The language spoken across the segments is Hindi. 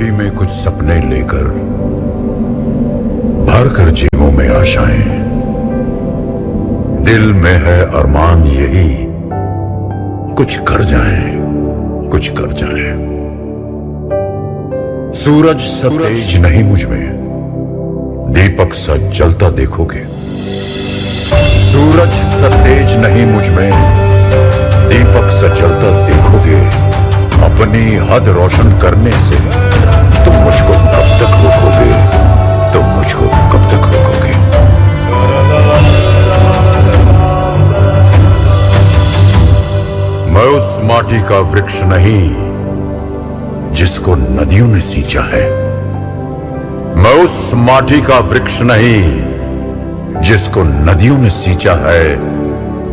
मुट्ठी में कुछ सपने लेकर भर कर जेबों में आशाएं, दिल में है अरमान यही कुछ कर जाएं, कुछ कर जाएं। सूरज सा तेज नहीं मुझ में, दीपक सा जलता देखोगे। सूरज सा तेज नहीं मुझ में, दीपक सा जलता देखोगे। अपनी हद रोशन करने से तुम मुझको कब तक रोकोगे? तुम मुझको कब तक रोकोगे? मैं उस माटी का वृक्ष नहीं जिसको नदियों ने सींचा है। मैं उस माटी का वृक्ष नहीं जिसको नदियों ने सींचा है।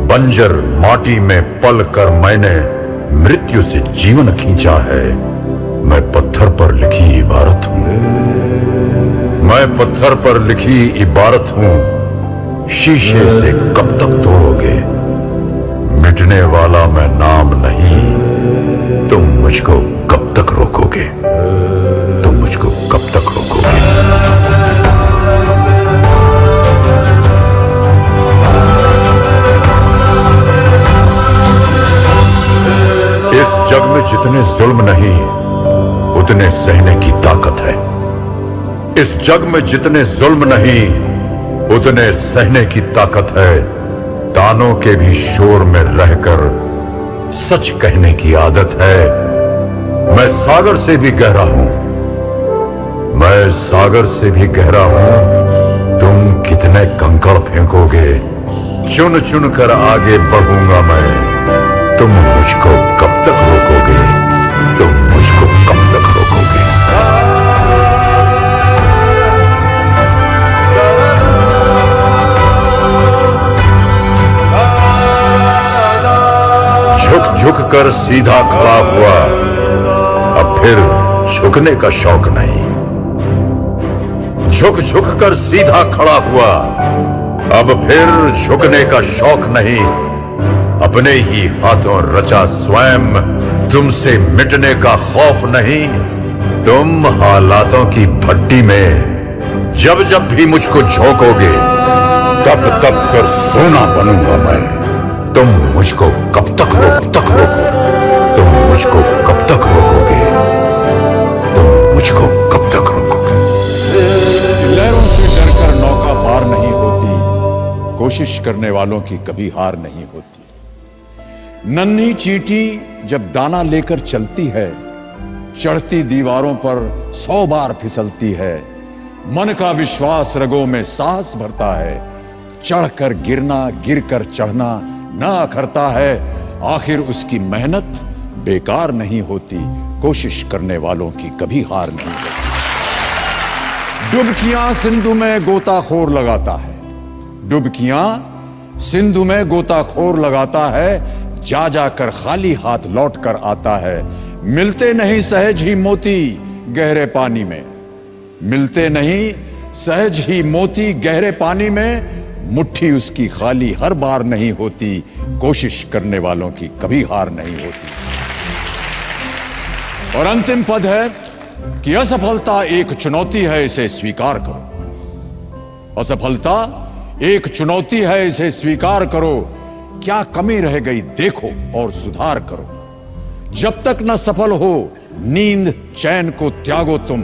बंजर माटी में पल कर मैंने मृत्यु से जीवन खींचा है। मैं पत्थर पर लिखी इबारत हूं, मैं पत्थर पर लिखी इबारत हूं। शीशे से कब तक तोड़ोगे? मिटने वाला मैं नाम नहीं। तुम मुझको कब तक रोकोगे? तुम मुझको कब तक रोकोगे? इस जग में जितने जुल्म नहीं उतने सहने की ताकत है। इस जग में जितने जुल्म नहीं उतने सहने की ताकत है। तानों के भी शोर में रहकर सच कहने की आदत है। मैं सागर से भी गहरा हूं, मैं सागर से भी गहरा हूं। तुम कितने कंकड़ फेंकोगे? चुन चुन कर आगे बढ़ूंगा मैं। तुम मुझको कब तक रोकोगे? तुम मुझको कब तक रोकोगे? झुक झुक कर सीधा खड़ा हुआ, अब फिर झुकने का शौक नहीं। झुक झुक कर सीधा खड़ा हुआ, अब फिर झुकने का शौक नहीं। अपने ही हाथों रचा स्वयं, तुमसे मिटने का खौफ नहीं। तुम हालातों की भट्टी में जब जब भी मुझको झोंकोगे, तब तब कर सोना बनूंगा मैं। तुम मुझको कब तक रोको? तुम मुझको कब तक रोकोगे? तुम मुझको कब तक रोकोगे? लहरों से डरकर नौका पार नहीं होती, कोशिश करने वालों की कभी हार नहीं होती। नन्ही चींटी जब दाना लेकर चलती है, चढ़ती दीवारों पर 100 बार फिसलती है। मन का विश्वास रगों में साहस भरता है। चढ़कर गिरना, गिरकर चढ़ना ना अखरता है। आखिर उसकी मेहनत बेकार नहीं होती, कोशिश करने वालों की कभी हार नहीं होती। डुबकियां सिंधु में गोताखोर लगाता है, डुबकियां सिंधु में गोताखोर लगाता है। जा जाकर खाली हाथ लौट कर आता है। मिलते नहीं सहज ही मोती गहरे पानी में, मिलते नहीं सहज ही मोती गहरे पानी में। मुट्ठी उसकी खाली हर बार नहीं होती, कोशिश करने वालों की कभी हार नहीं होती। और अंतिम पद है कि असफलता एक चुनौती है, इसे स्वीकार करो। असफलता एक चुनौती है, इसे स्वीकार करो। क्या कमी रह गई देखो और सुधार करो। जब तक न सफल हो नींद चैन को त्यागो तुम।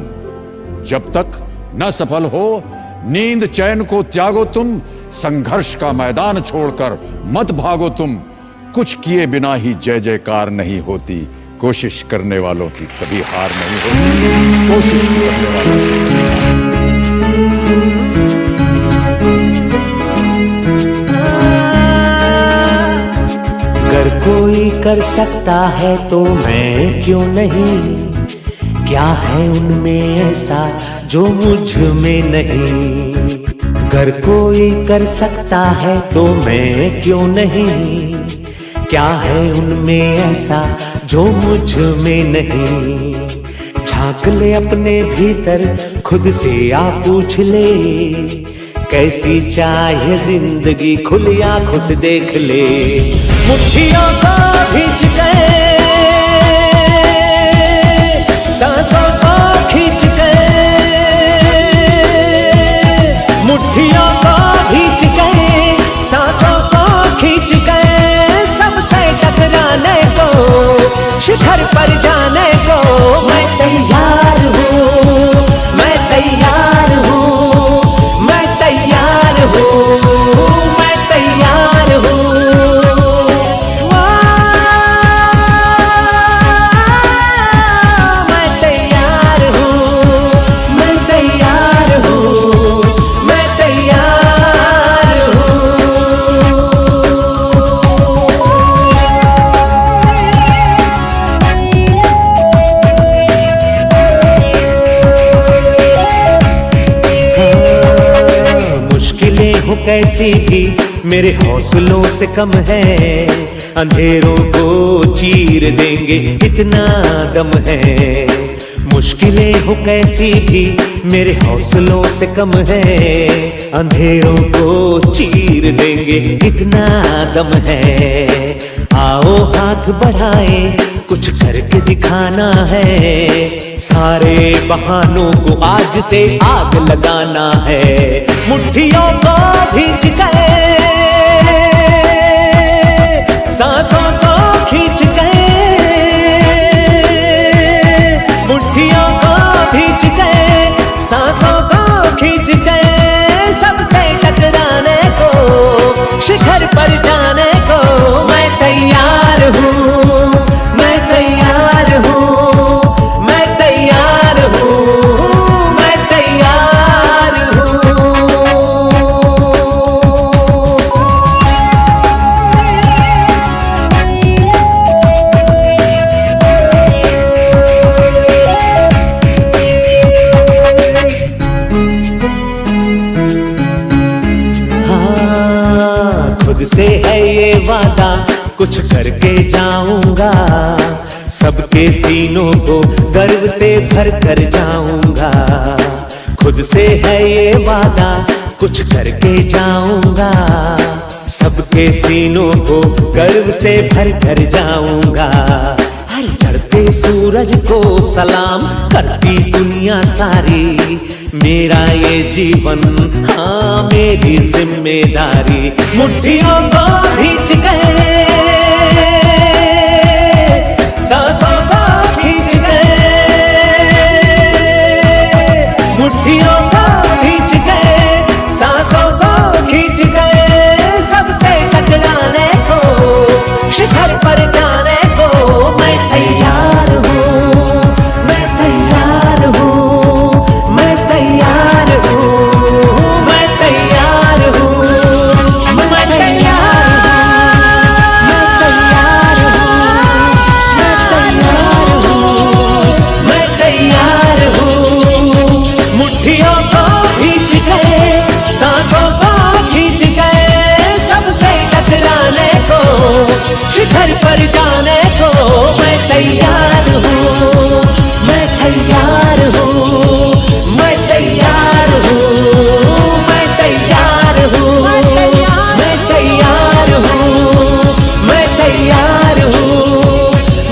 जब तक न सफल हो नींद चैन को त्यागो तुम। संघर्ष का मैदान छोड़कर मत भागो तुम। कुछ किए बिना ही जय जयकार नहीं होती, कोशिश करने वालों की कभी हार नहीं होती। कोशिश करने वालों की अगर कोई कर सकता है तो मैं क्यों नहीं? क्या है उनमें ऐसा जो मुझ में नहीं? अगर कोई कर सकता है तो मैं क्यों नहीं? क्या है उनमें ऐसा जो मुझ में नहीं? झांक ले अपने भीतर, खुद से आप पूछ ले, कैसी चाहे जिंदगी खुली आंखों से देख ले। मुट्ठियों को भींच गए, सांसों को हो कैसी भी मेरे हौसलों से कम है, अंधेरों को चीर देंगे इतना दम है। मुश्किलें हो कैसी भी मेरे हौसलों से कम है, अंधेरों को चीर देंगे इतना दम है। आओ हाथ बढ़ाएं, कुछ करके दिखाना है, सारे बहानों को आज से आग लगाना है। मुट्ठियों को भींच गए, सांसों को खींच गए, मुट्ठियों को भींच गए, सांसों को खींच गए, सबसे टकराने को, शिखर पर जाने को मैं तैयार हूँ, मैं तैयार हूँ, मैं तैयार हूँ, मैं तैयार हूँ। हाँ, खुद से है ये वादा, कुछ करके जाऊंगा, सबके सीनों को गर्व से भर कर जाऊंगा। खुद से है ये वादा, कुछ करके जाऊंगा, सबके सीनों को गर्व से भर कर जाऊंगा। हर चढ़ते सूरज को सलाम करती दुनिया सारी, मेरा ये जीवन हाँ मेरी जिम्मेदारी। मुट्ठियों को भींच गए, सांसों को खींच गए, मुट्ठियों को भींच गए, सांसों को खींच गए, सबसे टकराने को, शिखर पर जाने को मैं तैयार हूँ, मैं तैयार हूँ, मैं तैयार हूँ, मैं तैयार हूँ, मैं तैयार हूँ, मैं तैयार हूँ। मुट्ठियों को खींच गए, सांसों को खींच गए, सबसे टकराने को, शिखर पर जाने को मैं तैयार हूँ, मैं तैयार हूँ, मैं तैयार हूँ, मैं तैयार हूँ, मैं तैयार हूँ, मैं तैयार हूँ,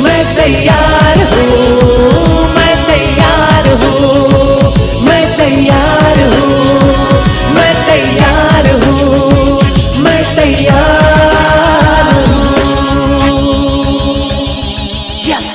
मैं तैयार हूँ, मैं तैयार हूँ, मैं तैयार हूँ, मैं तैयार हूँ, मैं तैयार हूँ। यस।